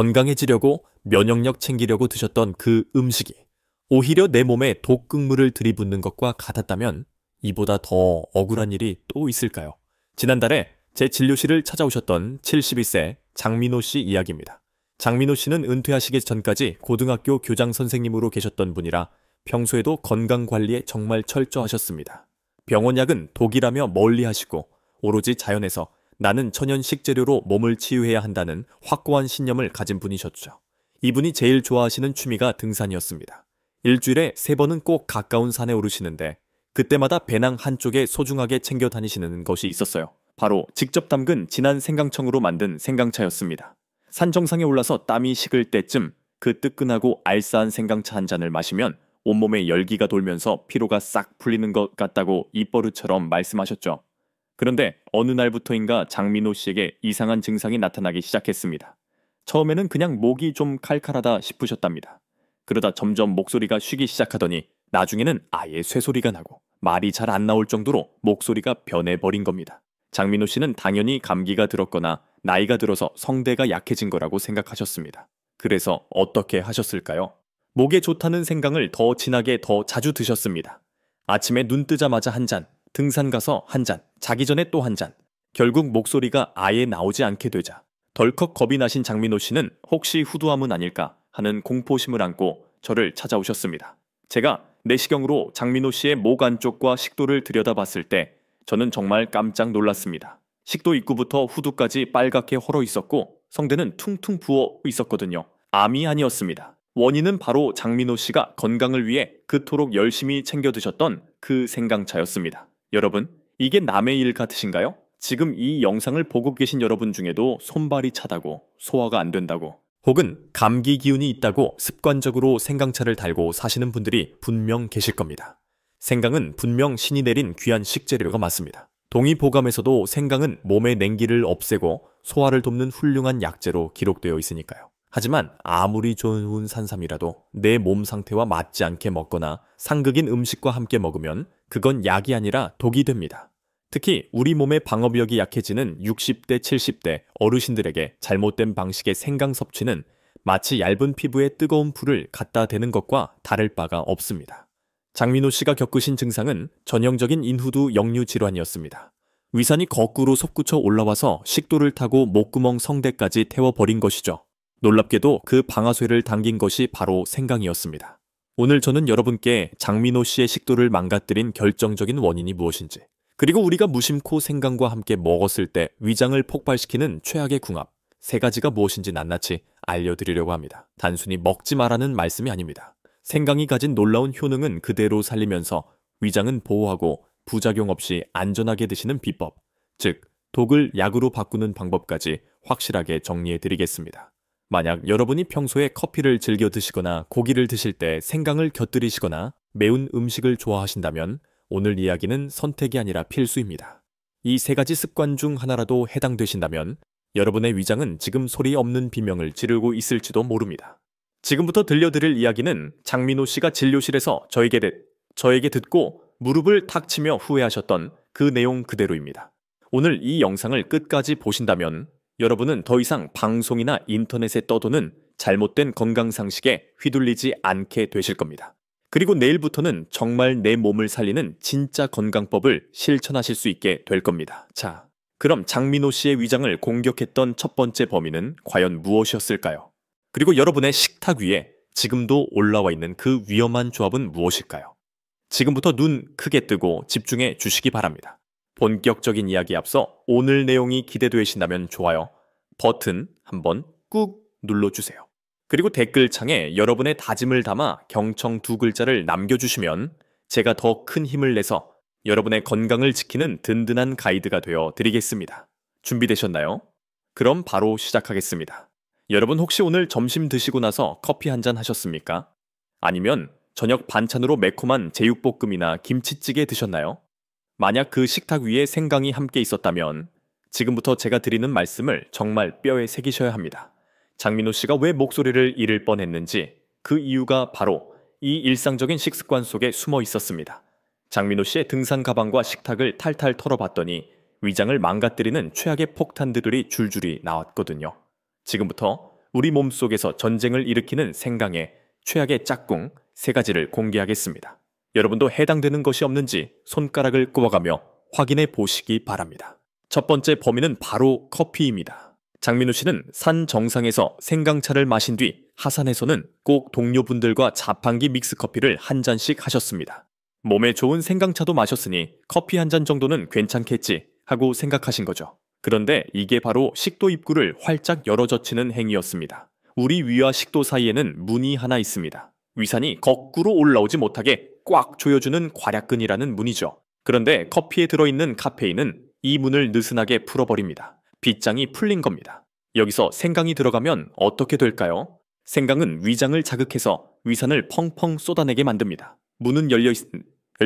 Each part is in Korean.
건강해지려고 면역력 챙기려고 드셨던 그 음식이 오히려 내 몸에 독극물을 들이붓는 것과 같았다면 이보다 더 억울한 일이 또 있을까요? 지난달에 제 진료실을 찾아오셨던 71세 장민호 씨 이야기입니다. 장민호 씨는 은퇴하시기 전까지 고등학교 교장 선생님으로 계셨던 분이라 평소에도 건강관리에 정말 철저하셨습니다. 병원약은 독이라며 멀리하시고 오로지 자연에서 나는 천연 식재료로 몸을 치유해야 한다는 확고한 신념을 가진 분이셨죠. 이분이 제일 좋아하시는 취미가 등산이었습니다. 일주일에 3번은 꼭 가까운 산에 오르시는데 그때마다 배낭 한쪽에 소중하게 챙겨 다니시는 것이 있었어요. 바로 직접 담근 진한 생강청으로 만든 생강차였습니다. 산 정상에 올라서 땀이 식을 때쯤 그 뜨끈하고 알싸한 생강차 한 잔을 마시면 온몸에 열기가 돌면서 피로가 싹 풀리는 것 같다고 입버릇처럼 말씀하셨죠. 그런데 어느 날부터인가 장민호 씨에게 이상한 증상이 나타나기 시작했습니다. 처음에는 그냥 목이 좀 칼칼하다 싶으셨답니다. 그러다 점점 목소리가 쉬기 시작하더니 나중에는 아예 쇠소리가 나고 말이 잘 안 나올 정도로 목소리가 변해버린 겁니다. 장민호 씨는 당연히 감기가 들었거나 나이가 들어서 성대가 약해진 거라고 생각하셨습니다. 그래서 어떻게 하셨을까요? 목에 좋다는 생강을 더 진하게 더 자주 드셨습니다. 아침에 눈 뜨자마자 한 잔, 등산 가서 한 잔, 자기 전에 또 한 잔. 결국 목소리가 아예 나오지 않게 되자 덜컥 겁이 나신 장민호 씨는 혹시 후두암은 아닐까 하는 공포심을 안고 저를 찾아오셨습니다. 제가 내시경으로 장민호 씨의 목 안쪽과 식도를 들여다봤을 때 저는 정말 깜짝 놀랐습니다. 식도 입구부터 후두까지 빨갛게 헐어 있었고 성대는 퉁퉁 부어 있었거든요. 암이 아니었습니다. 원인은 바로 장민호 씨가 건강을 위해 그토록 열심히 챙겨 드셨던 그 생강차였습니다. 여러분, 이게 남의 일 같으신가요? 지금 이 영상을 보고 계신 여러분 중에도 손발이 차다고, 소화가 안 된다고, 혹은 감기 기운이 있다고 습관적으로 생강차를 달고 사시는 분들이 분명 계실 겁니다. 생강은 분명 신이 내린 귀한 식재료가 맞습니다. 동의보감에서도 생강은 몸의 냉기를 없애고 소화를 돕는 훌륭한 약재로 기록되어 있으니까요. 하지만 아무리 좋은 산삼이라도 내 몸 상태와 맞지 않게 먹거나 상극인 음식과 함께 먹으면 그건 약이 아니라 독이 됩니다. 특히 우리 몸의 방어력이 약해지는 60대, 70대 어르신들에게 잘못된 방식의 생강 섭취는 마치 얇은 피부에 뜨거운 불을 갖다 대는 것과 다를 바가 없습니다. 장민호 씨가 겪으신 증상은 전형적인 인후두 역류 질환이었습니다. 위산이 거꾸로 솟구쳐 올라와서 식도를 타고 목구멍 성대까지 태워버린 것이죠. 놀랍게도 그 방아쇠를 당긴 것이 바로 생강이었습니다. 오늘 저는 여러분께 장민호 씨의 식도를 망가뜨린 결정적인 원인이 무엇인지, 그리고 우리가 무심코 생강과 함께 먹었을 때 위장을 폭발시키는 최악의 궁합 3가지가 무엇인지 낱낱이 알려드리려고 합니다. 단순히 먹지 말라는 말씀이 아닙니다. 생강이 가진 놀라운 효능은 그대로 살리면서 위장은 보호하고 부작용 없이 안전하게 드시는 비법, 즉 독을 약으로 바꾸는 방법까지 확실하게 정리해드리겠습니다. 만약 여러분이 평소에 커피를 즐겨 드시거나 고기를 드실 때 생강을 곁들이시거나 매운 음식을 좋아하신다면 오늘 이야기는 선택이 아니라 필수입니다. 이 3가지 습관 중 하나라도 해당되신다면 여러분의 위장은 지금 소리 없는 비명을 지르고 있을지도 모릅니다. 지금부터 들려드릴 이야기는 장민호 씨가 진료실에서 저에게 듣고 무릎을 탁 치며 후회하셨던 그 내용 그대로입니다. 오늘 이 영상을 끝까지 보신다면 여러분은 더 이상 방송이나 인터넷에 떠도는 잘못된 건강상식에 휘둘리지 않게 되실 겁니다. 그리고 내일부터는 정말 내 몸을 살리는 진짜 건강법을 실천하실 수 있게 될 겁니다. 자, 그럼 장민호 씨의 위장을 공격했던 첫 번째 범인은 과연 무엇이었을까요? 그리고 여러분의 식탁 위에 지금도 올라와 있는 그 위험한 조합은 무엇일까요? 지금부터 눈 크게 뜨고 집중해 주시기 바랍니다. 본격적인 이야기에 앞서 오늘 내용이 기대되신다면 좋아요 버튼 한번 꾹 눌러주세요. 그리고 댓글창에 여러분의 다짐을 담아 경청 2글자를 남겨주시면 제가 더 큰 힘을 내서 여러분의 건강을 지키는 든든한 가이드가 되어 드리겠습니다. 준비되셨나요? 그럼 바로 시작하겠습니다. 여러분 혹시 오늘 점심 드시고 나서 커피 한잔 하셨습니까? 아니면 저녁 반찬으로 매콤한 제육볶음이나 김치찌개 드셨나요? 만약 그 식탁 위에 생강이 함께 있었다면 지금부터 제가 드리는 말씀을 정말 뼈에 새기셔야 합니다. 장민호 씨가 왜 목소리를 잃을 뻔했는지 그 이유가 바로 이 일상적인 식습관 속에 숨어 있었습니다. 장민호 씨의 등산 가방과 식탁을 탈탈 털어봤더니 위장을 망가뜨리는 최악의 폭탄들이 줄줄이 나왔거든요. 지금부터 우리 몸속에서 전쟁을 일으키는 생강의 최악의 짝꿍 3가지를 공개하겠습니다. 여러분도 해당되는 것이 없는지 손가락을 꼽아가며 확인해 보시기 바랍니다. 첫 번째 범인은 바로 커피입니다. 장민호 씨는 산 정상에서 생강차를 마신 뒤 하산에서는 꼭 동료분들과 자판기 믹스커피를 한 잔씩 하셨습니다. 몸에 좋은 생강차도 마셨으니 커피 한 잔 정도는 괜찮겠지 하고 생각하신 거죠. 그런데 이게 바로 식도 입구를 활짝 열어젖히는 행위였습니다. 우리 위와 식도 사이에는 문이 하나 있습니다. 위산이 거꾸로 올라오지 못하게 꽉 조여주는 괄약근이라는 문이죠. 그런데 커피에 들어있는 카페인은 이 문을 느슨하게 풀어버립니다. 빗장이 풀린 겁니다. 여기서 생강이 들어가면 어떻게 될까요? 생강은 위장을 자극해서 위산을 펑펑 쏟아내게 만듭니다. 문은 열려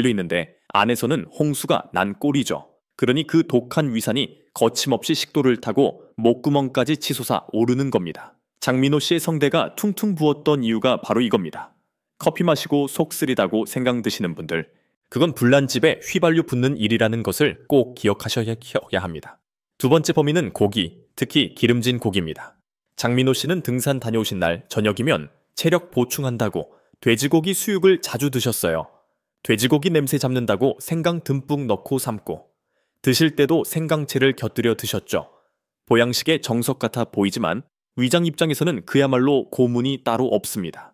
있는데 안에서는 홍수가 난 꼴이죠. 그러니 그 독한 위산이 거침없이 식도를 타고 목구멍까지 치솟아 오르는 겁니다. 장민호 씨의 성대가 퉁퉁 부었던 이유가 바로 이겁니다. 커피 마시고 속 쓰리다고 생강 드시는 분들, 그건 불난집에 휘발유 붓는 일이라는 것을 꼭 기억하셔야 합니다. 두 번째 범인은 고기, 특히 기름진 고기입니다. 장민호 씨는 등산 다녀오신 날 저녁이면 체력 보충한다고 돼지고기 수육을 자주 드셨어요. 돼지고기 냄새 잡는다고 생강 듬뿍 넣고 삶고, 드실 때도 생강채를 곁들여 드셨죠. 보양식의 정석 같아 보이지만 위장 입장에서는 그야말로 고문이 따로 없습니다.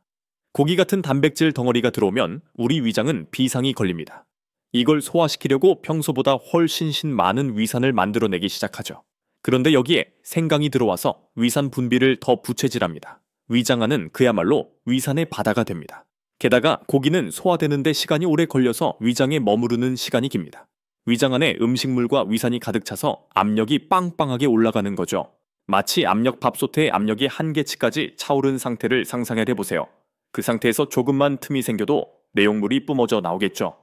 고기 같은 단백질 덩어리가 들어오면 우리 위장은 비상이 걸립니다. 이걸 소화시키려고 평소보다 훨씬 많은 위산을 만들어내기 시작하죠. 그런데 여기에 생강이 들어와서 위산 분비를 더 부채질합니다. 위장 안은 그야말로 위산의 바다가 됩니다. 게다가 고기는 소화되는 데 시간이 오래 걸려서 위장에 머무르는 시간이 깁니다. 위장 안에 음식물과 위산이 가득 차서 압력이 빵빵하게 올라가는 거죠. 마치 압력밥솥의 압력이 한계치까지 차오른 상태를 상상해보세요. 그 상태에서 조금만 틈이 생겨도 내용물이 뿜어져 나오겠죠.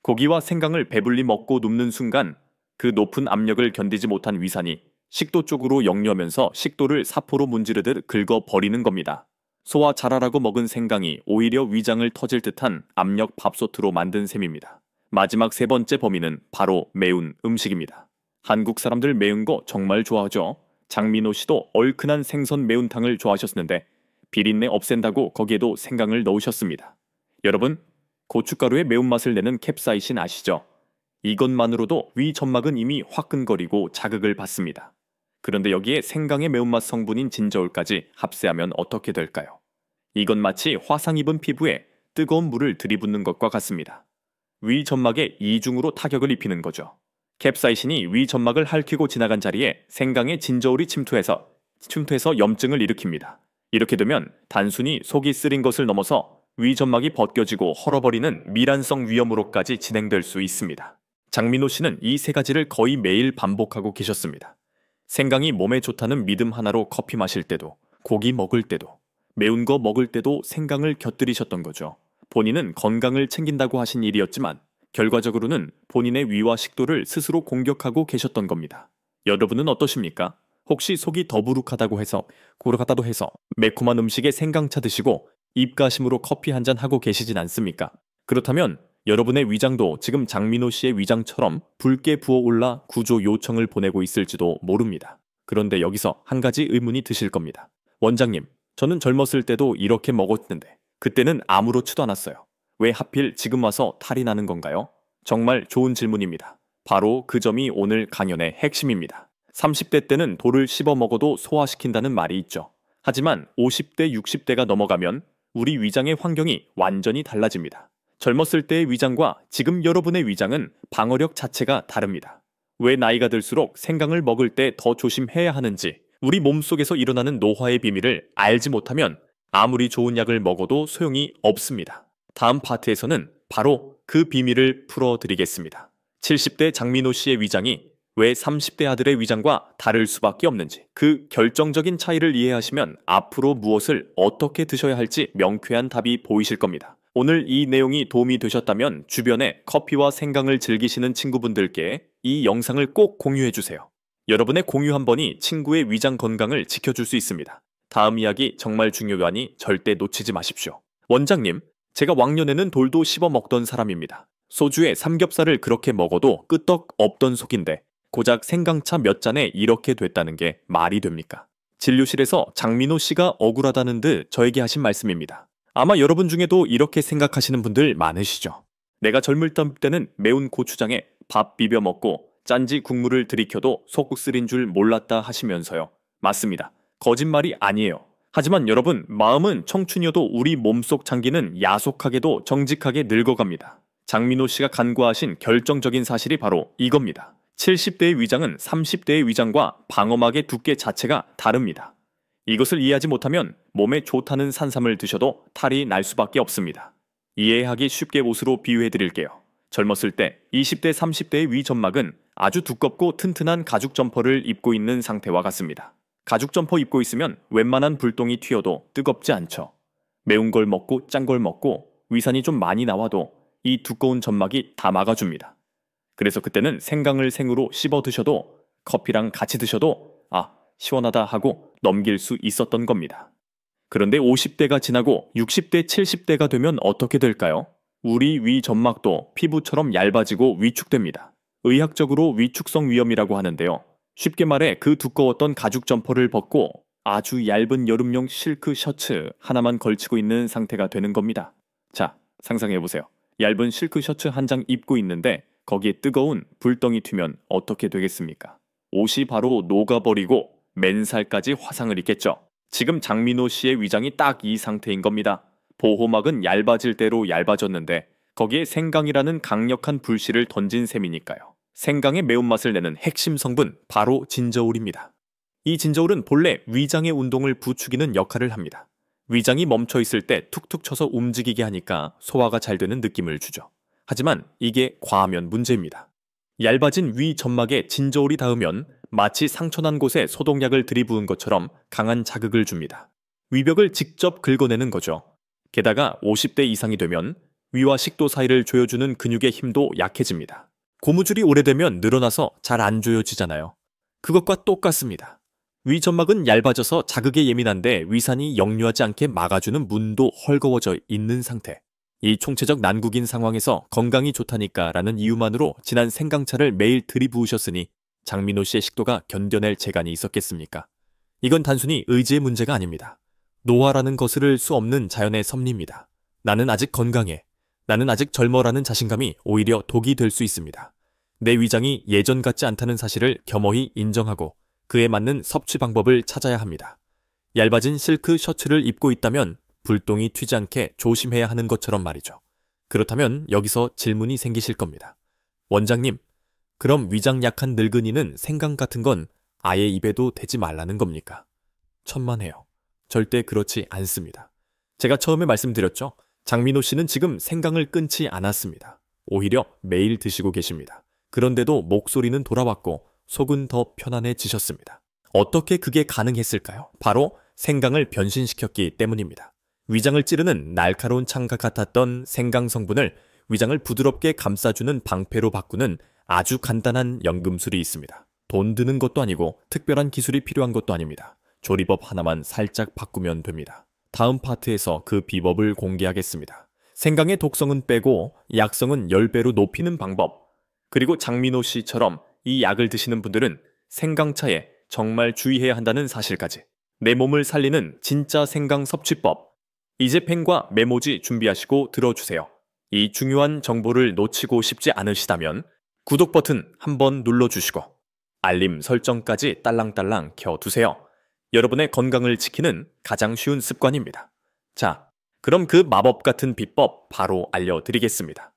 고기와 생강을 배불리 먹고 눕는 순간 그 높은 압력을 견디지 못한 위산이 식도 쪽으로 역류하면서 식도를 사포로 문지르듯 긁어버리는 겁니다. 소화 잘하라고 먹은 생강이 오히려 위장을 터질 듯한 압력 밥솥으로 만든 셈입니다. 마지막 3번째 범인은 바로 매운 음식입니다. 한국 사람들 매운 거 정말 좋아하죠. 장민호 씨도 얼큰한 생선 매운탕을 좋아하셨는데 비린내 없앤다고 거기에도 생강을 넣으셨습니다. 여러분, 고춧가루의 매운맛을 내는 캡사이신 아시죠? 이것만으로도 위 점막은 이미 화끈거리고 자극을 받습니다. 그런데 여기에 생강의 매운맛 성분인 진저올까지 합세하면 어떻게 될까요? 이건 마치 화상 입은 피부에 뜨거운 물을 들이붓는 것과 같습니다. 위 점막에 이중으로 타격을 입히는 거죠. 캡사이신이 위 점막을 핥히고 지나간 자리에 생강의 진저올이 침투해서 염증을 일으킵니다. 이렇게 되면 단순히 속이 쓰린 것을 넘어서 위 점막이 벗겨지고 헐어버리는 미란성 위염으로까지 진행될 수 있습니다. 장민호 씨는 이 3가지를 거의 매일 반복하고 계셨습니다. 생강이 몸에 좋다는 믿음 하나로 커피 마실 때도, 고기 먹을 때도, 매운 거 먹을 때도 생강을 곁들이셨던 거죠. 본인은 건강을 챙긴다고 하신 일이었지만 결과적으로는 본인의 위와 식도를 스스로 공격하고 계셨던 겁니다. 여러분은 어떠십니까? 혹시 속이 더부룩하다고 해서 매콤한 음식에 생강차 드시고 입가심으로 커피 한 잔 하고 계시진 않습니까? 그렇다면 여러분의 위장도 지금 장민호 씨의 위장처럼 붉게 부어올라 구조 요청을 보내고 있을지도 모릅니다. 그런데 여기서 한 가지 의문이 드실 겁니다. 원장님, 저는 젊었을 때도 이렇게 먹었는데 그때는 아무렇지도 않았어요. 왜 하필 지금 와서 탈이 나는 건가요? 정말 좋은 질문입니다. 바로 그 점이 오늘 강연의 핵심입니다. 30대 때는 돌을 씹어 먹어도 소화시킨다는 말이 있죠. 하지만 50대, 60대가 넘어가면 우리 위장의 환경이 완전히 달라집니다. 젊었을 때의 위장과 지금 여러분의 위장은 방어력 자체가 다릅니다. 왜 나이가 들수록 생강을 먹을 때 더 조심해야 하는지, 우리 몸속에서 일어나는 노화의 비밀을 알지 못하면 아무리 좋은 약을 먹어도 소용이 없습니다. 다음 파트에서는 바로 그 비밀을 풀어드리겠습니다. 70대 장민호 씨의 위장이 왜 30대 아들의 위장과 다를 수밖에 없는지, 그 결정적인 차이를 이해하시면 앞으로 무엇을 어떻게 드셔야 할지 명쾌한 답이 보이실 겁니다. 오늘 이 내용이 도움이 되셨다면 주변에 커피와 생강을 즐기시는 친구분들께 이 영상을 꼭 공유해주세요. 여러분의 공유 한 번이 친구의 위장 건강을 지켜줄 수 있습니다. 다음 이야기 정말 중요하니 절대 놓치지 마십시오. 원장님, 제가 왕년에는 돌도 씹어 먹던 사람입니다. 소주에 삼겹살을 그렇게 먹어도 끄떡 없던 속인데 고작 생강차 몇 잔에 이렇게 됐다는 게 말이 됩니까? 진료실에서 장민호 씨가 억울하다는 듯 저에게 하신 말씀입니다. 아마 여러분 중에도 이렇게 생각하시는 분들 많으시죠. 내가 젊을 때는 매운 고추장에 밥 비벼 먹고 짠지 국물을 들이켜도 속 쓰린 줄 몰랐다 하시면서요. 맞습니다. 거짓말이 아니에요. 하지만 여러분, 마음은 청춘이어도 우리 몸속 장기는 야속하게도 정직하게 늙어갑니다. 장민호 씨가 간과하신 결정적인 사실이 바로 이겁니다. 70대의 위장은 30대의 위장과 방어막의 두께 자체가 다릅니다. 이것을 이해하지 못하면 몸에 좋다는 산삼을 드셔도 탈이 날 수밖에 없습니다. 이해하기 쉽게 옷으로 비유해 드릴게요. 젊었을 때 20대, 30대의 위점막은 아주 두껍고 튼튼한 가죽 점퍼를 입고 있는 상태와 같습니다. 가죽 점퍼 입고 있으면 웬만한 불똥이 튀어도 뜨겁지 않죠. 매운 걸 먹고 짠 걸 먹고 위산이 좀 많이 나와도 이 두꺼운 점막이 다 막아줍니다. 그래서 그때는 생강을 생으로 씹어 드셔도 커피랑 같이 드셔도 시원하다 하고 넘길 수 있었던 겁니다. 그런데 50대가 지나고 60대, 70대가 되면 어떻게 될까요? 우리 위 점막도 피부처럼 얇아지고 위축됩니다. 의학적으로 위축성 위염이라고 하는데요. 쉽게 말해 그 두꺼웠던 가죽 점퍼를 벗고 아주 얇은 여름용 실크 셔츠 하나만 걸치고 있는 상태가 되는 겁니다. 자, 상상해보세요. 얇은 실크 셔츠 한 장 입고 있는데 거기에 뜨거운 불덩이 튀면 어떻게 되겠습니까? 옷이 바로 녹아버리고 맨살까지 화상을 입겠죠. 지금 장민호 씨의 위장이 딱 이 상태인 겁니다. 보호막은 얇아질 대로 얇아졌는데 거기에 생강이라는 강력한 불씨를 던진 셈이니까요. 생강의 매운맛을 내는 핵심 성분 바로 진저울입니다. 이 진저울은 본래 위장의 운동을 부추기는 역할을 합니다. 위장이 멈춰 있을 때 툭툭 쳐서 움직이게 하니까 소화가 잘 되는 느낌을 주죠. 하지만 이게 과하면 문제입니다. 얇아진 위 점막에 진저울이 닿으면 마치 상처난 곳에 소독약을 들이부은 것처럼 강한 자극을 줍니다. 위벽을 직접 긁어내는 거죠. 게다가 50대 이상이 되면 위와 식도 사이를 조여주는 근육의 힘도 약해집니다. 고무줄이 오래되면 늘어나서 잘 안 조여지잖아요. 그것과 똑같습니다. 위 점막은 얇아져서 자극에 예민한데 위산이 역류하지 않게 막아주는 문도 헐거워져 있는 상태. 이 총체적 난국인 상황에서 건강이 좋다니까 라는 이유만으로 진한 생강차를 매일 들이부으셨으니 장민호 씨의 식도가 견뎌낼 재간이 있었겠습니까? 이건 단순히 의지의 문제가 아닙니다. 노화라는 거스를 수 없는 자연의 섭리입니다. 나는 아직 건강해. 나는 아직 젊어라는 자신감이 오히려 독이 될 수 있습니다. 내 위장이 예전 같지 않다는 사실을 겸허히 인정하고 그에 맞는 섭취 방법을 찾아야 합니다. 얇아진 실크 셔츠를 입고 있다면 불똥이 튀지 않게 조심해야 하는 것처럼 말이죠. 그렇다면 여기서 질문이 생기실 겁니다. 원장님, 그럼 위장 약한 늙은이는 생강 같은 건 아예 입에도 대지 말라는 겁니까? 천만에요. 절대 그렇지 않습니다. 제가 처음에 말씀드렸죠. 장민호 씨는 지금 생강을 끊지 않았습니다. 오히려 매일 드시고 계십니다. 그런데도 목소리는 돌아왔고 속은 더 편안해지셨습니다. 어떻게 그게 가능했을까요? 바로 생강을 변신시켰기 때문입니다. 위장을 찌르는 날카로운 창각 같았던 생강 성분을 위장을 부드럽게 감싸주는 방패로 바꾸는 아주 간단한 연금술이 있습니다. 돈 드는 것도 아니고 특별한 기술이 필요한 것도 아닙니다. 조리법 하나만 살짝 바꾸면 됩니다. 다음 파트에서 그 비법을 공개하겠습니다. 생강의 독성은 빼고 약성은 10배로 높이는 방법. 그리고 장민호 씨처럼 이 약을 드시는 분들은 생강차에 정말 주의해야 한다는 사실까지. 내 몸을 살리는 진짜 생강 섭취법. 이제 펜과 메모지 준비하시고 들어주세요. 이 중요한 정보를 놓치고 싶지 않으시다면 구독 버튼 한번 눌러주시고 알림 설정까지 딸랑딸랑 켜두세요. 여러분의 건강을 지키는 가장 쉬운 습관입니다. 자, 그럼 그 마법 같은 비법 바로 알려드리겠습니다.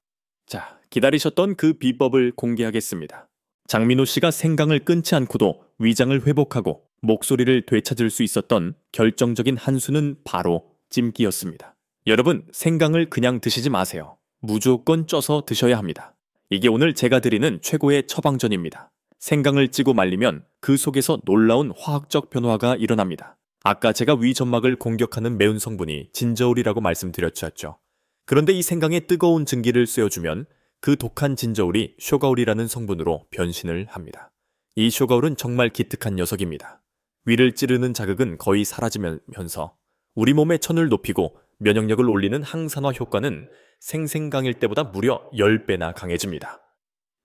자, 기다리셨던 그 비법을 공개하겠습니다. 장민호 씨가 생강을 끊지 않고도 위장을 회복하고 목소리를 되찾을 수 있었던 결정적인 한 수는 바로 찜기였습니다. 여러분, 생강을 그냥 드시지 마세요. 무조건 쪄서 드셔야 합니다. 이게 오늘 제가 드리는 최고의 처방전입니다. 생강을 찌고 말리면 그 속에서 놀라운 화학적 변화가 일어납니다. 아까 제가 위 점막을 공격하는 매운 성분이 진저울이라고 말씀드렸죠. 그런데 이 생강에 뜨거운 증기를 쐬어주면 그 독한 진저울이 쇼가울이라는 성분으로 변신을 합니다. 이 쇼가울은 정말 기특한 녀석입니다. 위를 찌르는 자극은 거의 사라지면서 우리 몸의 천을 높이고 면역력을 올리는 항산화 효과는 생생강일 때보다 무려 10배나 강해집니다.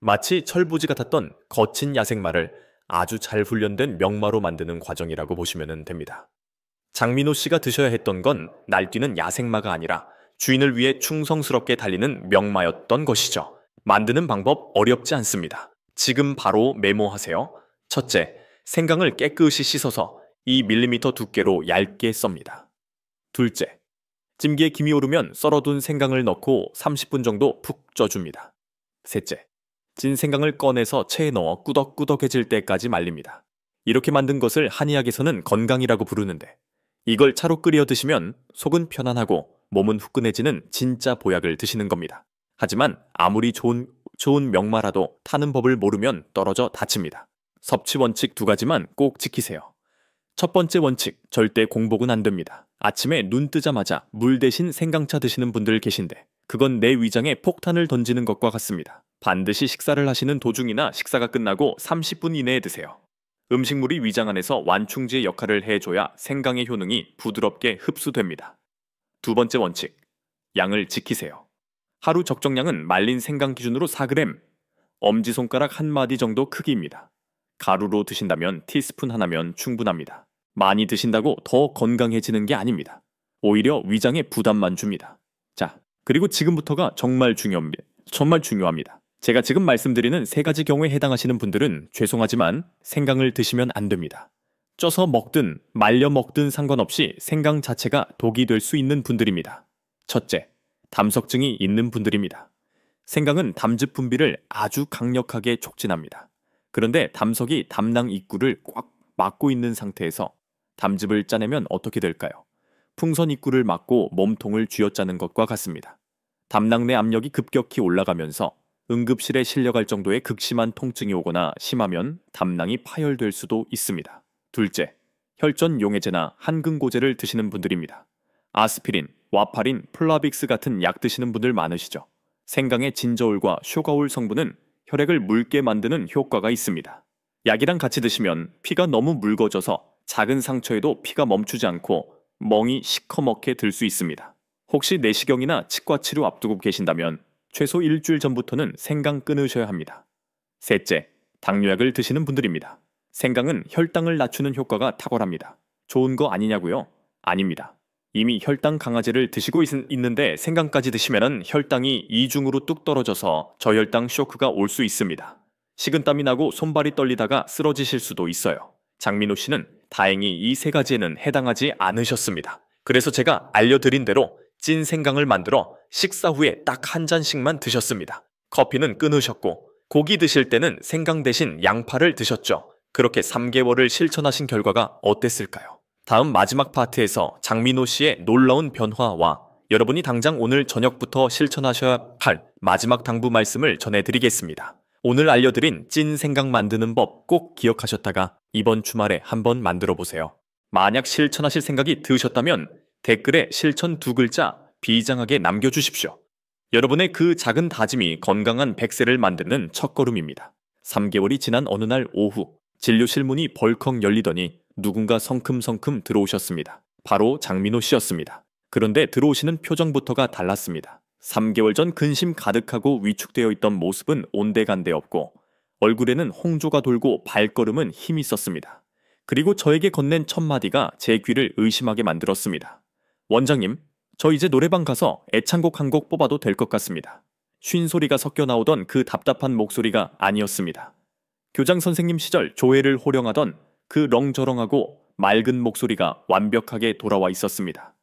마치 철부지 같았던 거친 야생마를 아주 잘 훈련된 명마로 만드는 과정이라고 보시면 됩니다. 장민호 씨가 드셔야 했던 건 날뛰는 야생마가 아니라 주인을 위해 충성스럽게 달리는 명마였던 것이죠. 만드는 방법 어렵지 않습니다. 지금 바로 메모하세요. 첫째, 생강을 깨끗이 씻어서 2mm 두께로 얇게 썹니다. 둘째, 찜기에 김이 오르면 썰어둔 생강을 넣고 30분 정도 푹 쪄줍니다. 셋째, 찐 생강을 꺼내서 체에 넣어 꾸덕꾸덕해질 때까지 말립니다. 이렇게 만든 것을 한의학에서는 건강이라고 부르는데 이걸 차로 끓여 드시면 속은 편안하고 몸은 후끈해지는 진짜 보약을 드시는 겁니다. 하지만 아무리 좋은 명마라도 타는 법을 모르면 떨어져 다칩니다. 섭취 원칙 2가지만 꼭 지키세요. 첫 번째 원칙, 절대 공복은 안 됩니다. 아침에 눈 뜨자마자 물 대신 생강차 드시는 분들 계신데 그건 내 위장에 폭탄을 던지는 것과 같습니다. 반드시 식사를 하시는 도중이나 식사가 끝나고 30분 이내에 드세요. 음식물이 위장 안에서 완충제의 역할을 해줘야 생강의 효능이 부드럽게 흡수됩니다. 두 번째 원칙, 양을 지키세요. 하루 적정량은 말린 생강 기준으로 4g, 엄지손가락 한 마디 정도 크기입니다. 가루로 드신다면 티스푼 하나면 충분합니다. 많이 드신다고 더 건강해지는 게 아닙니다. 오히려 위장에 부담만 줍니다. 자, 그리고 지금부터가 정말 중요합니다. 제가 지금 말씀드리는 3가지 경우에 해당하시는 분들은 죄송하지만 생강을 드시면 안 됩니다. 쪄서 먹든 말려 먹든 상관없이 생강 자체가 독이 될 수 있는 분들입니다. 첫째, 담석증이 있는 분들입니다. 생강은 담즙 분비를 아주 강력하게 촉진합니다. 그런데 담석이 담낭 입구를 꽉 막고 있는 상태에서 담즙을 짜내면 어떻게 될까요? 풍선 입구를 막고 몸통을 쥐어짜는 것과 같습니다. 담낭 내 압력이 급격히 올라가면서 응급실에 실려갈 정도의 극심한 통증이 오거나 심하면 담낭이 파열될 수도 있습니다. 둘째, 혈전 용해제나 한근고제를 드시는 분들입니다. 아스피린, 와파린, 플라빅스 같은 약 드시는 분들 많으시죠? 생강의 진저올과 쇼가올 성분은 혈액을 묽게 만드는 효과가 있습니다. 약이랑 같이 드시면 피가 너무 묽어져서 작은 상처에도 피가 멈추지 않고 멍이 시커멓게 들 수 있습니다. 혹시 내시경이나 치과 치료 앞두고 계신다면 최소 일주일 전부터는 생강 끊으셔야 합니다. 셋째, 당뇨약을 드시는 분들입니다. 생강은 혈당을 낮추는 효과가 탁월합니다. 좋은 거 아니냐고요? 아닙니다. 이미 혈당 강화제를 드시고 있는데 생강까지 드시면 혈당이 이중으로 뚝 떨어져서 저혈당 쇼크가 올 수 있습니다. 식은땀이 나고 손발이 떨리다가 쓰러지실 수도 있어요. 장민호 씨는 다행히 이 3가지에는 해당하지 않으셨습니다. 그래서 제가 알려드린 대로 찐 생강을 만들어 식사 후에 딱 한 잔씩만 드셨습니다. 커피는 끊으셨고 고기 드실 때는 생강 대신 양파를 드셨죠. 그렇게 3개월을 실천하신 결과가 어땠을까요? 다음 마지막 파트에서 장민호 씨의 놀라운 변화와 여러분이 당장 오늘 저녁부터 실천하셔야 할 마지막 당부 말씀을 전해드리겠습니다. 오늘 알려드린 찐 생강 만드는 법 꼭 기억하셨다가 이번 주말에 한번 만들어 보세요. 만약 실천하실 생각이 드셨다면 댓글에 실천 2글자 비장하게 남겨주십시오. 여러분의 그 작은 다짐이 건강한 100세를 만드는 첫걸음입니다. 3개월이 지난 어느 날 오후 진료실 문이 벌컥 열리더니 누군가 성큼성큼 들어오셨습니다. 바로 장민호 씨였습니다. 그런데 들어오시는 표정부터가 달랐습니다. 3개월 전 근심 가득하고 위축되어 있던 모습은 온데간데 없고 얼굴에는 홍조가 돌고 발걸음은 힘이 있었습니다. 그리고 저에게 건넨 첫 마디가 제 귀를 의심하게 만들었습니다. 원장님, 저 이제 노래방 가서 애창곡 한 곡 뽑아도 될 것 같습니다. 쉰 소리가 섞여 나오던 그 답답한 목소리가 아니었습니다. 교장 선생님 시절 조회를 호령하던 그 렁저렁하고 맑은 목소리가 완벽하게 돌아와 있었습니다.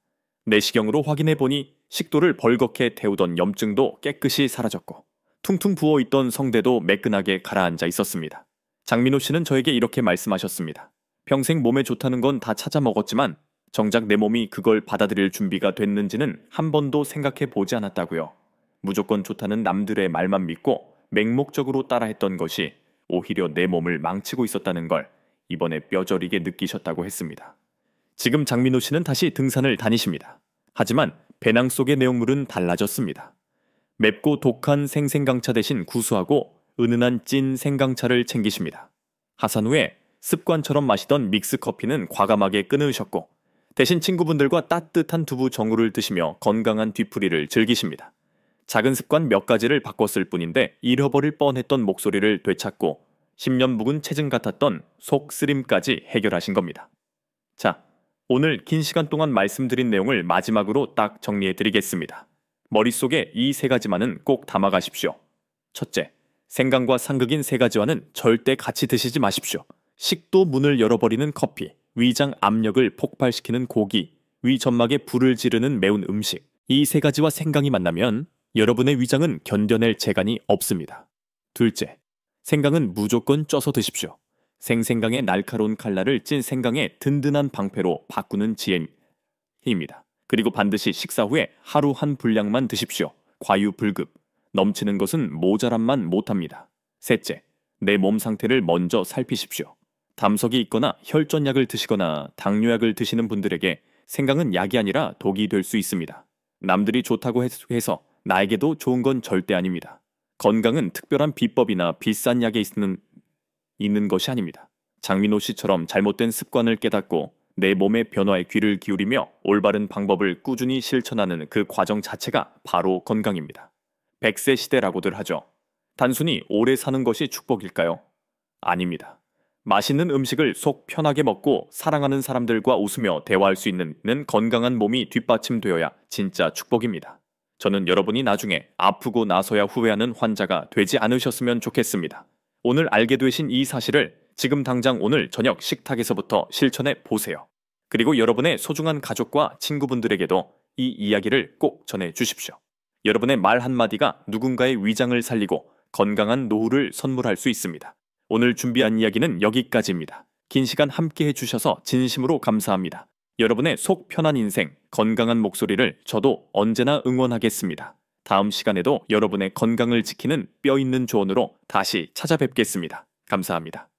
내시경으로 확인해보니 식도를 벌겋게 태우던 염증도 깨끗이 사라졌고 퉁퉁 부어있던 성대도 매끈하게 가라앉아 있었습니다. 장민호 씨는 저에게 이렇게 말씀하셨습니다. 평생 몸에 좋다는 건 다 찾아 먹었지만 정작 내 몸이 그걸 받아들일 준비가 됐는지는 한 번도 생각해 보지 않았다고요. 무조건 좋다는 남들의 말만 믿고 맹목적으로 따라했던 것이 오히려 내 몸을 망치고 있었다는 걸 이번에 뼈저리게 느끼셨다고 했습니다. 지금 장민호 씨는 다시 등산을 다니십니다. 하지만 배낭 속의 내용물은 달라졌습니다. 맵고 독한 생생강차 대신 구수하고 은은한 찐 생강차를 챙기십니다. 하산 후에 습관처럼 마시던 믹스커피는 과감하게 끊으셨고 대신 친구분들과 따뜻한 두부 정우를 드시며 건강한 뒤풀이를 즐기십니다. 작은 습관 몇 가지를 바꿨을 뿐인데 잃어버릴 뻔했던 목소리를 되찾고 10년 묵은 체증 같았던 속 쓰림까지 해결하신 겁니다. 자, 오늘 긴 시간 동안 말씀드린 내용을 마지막으로 딱 정리해 드리겠습니다. 머릿속에 이 3가지만은 꼭 담아가십시오. 첫째, 생강과 상극인 3가지와는 절대 같이 드시지 마십시오. 식도 문을 열어버리는 커피, 위장 압력을 폭발시키는 고기, 위 점막에 불을 지르는 매운 음식, 이 3가지와 생강이 만나면 여러분의 위장은 견뎌낼 재간이 없습니다. 둘째, 생강은 무조건 쪄서 드십시오. 생생강의 날카로운 칼날을 찐 생강의 든든한 방패로 바꾸는 지혜입니다. 그리고 반드시 식사 후에 하루 한 분량만 드십시오. 과유불급, 넘치는 것은 모자람만 못합니다. 셋째, 내 몸 상태를 먼저 살피십시오. 담석이 있거나 혈전약을 드시거나 당뇨약을 드시는 분들에게 생강은 약이 아니라 독이 될 수 있습니다. 남들이 좋다고 해서 나에게도 좋은 건 절대 아닙니다. 건강은 특별한 비법이나 비싼 약에 있는 것이 아닙니다. 장민호 씨처럼 잘못된 습관을 깨닫고 내 몸의 변화에 귀를 기울이며 올바른 방법을 꾸준히 실천하는 그 과정 자체가 바로 건강입니다. 100세 시대라고들 하죠. 단순히 오래 사는 것이 축복일까요? 아닙니다. 맛있는 음식을 속 편하게 먹고 사랑하는 사람들과 웃으며 대화할 수 있는 건강한 몸이 뒷받침되어야 진짜 축복입니다. 저는 여러분이 나중에 아프고 나서야 후회하는 환자가 되지 않으셨으면 좋겠습니다. 오늘 알게 되신 이 사실을 지금 당장 오늘 저녁 식탁에서부터 실천해 보세요. 그리고 여러분의 소중한 가족과 친구분들에게도 이 이야기를 꼭 전해 주십시오. 여러분의 말 한마디가 누군가의 위장을 살리고 건강한 노후를 선물할 수 있습니다. 오늘 준비한 이야기는 여기까지입니다. 긴 시간 함께 해주셔서 진심으로 감사합니다. 여러분의 속 편한 인생, 건강한 목소리를 저도 언제나 응원하겠습니다. 다음 시간에도 여러분의 건강을 지키는 뼈 있는 조언으로 다시 찾아뵙겠습니다. 감사합니다.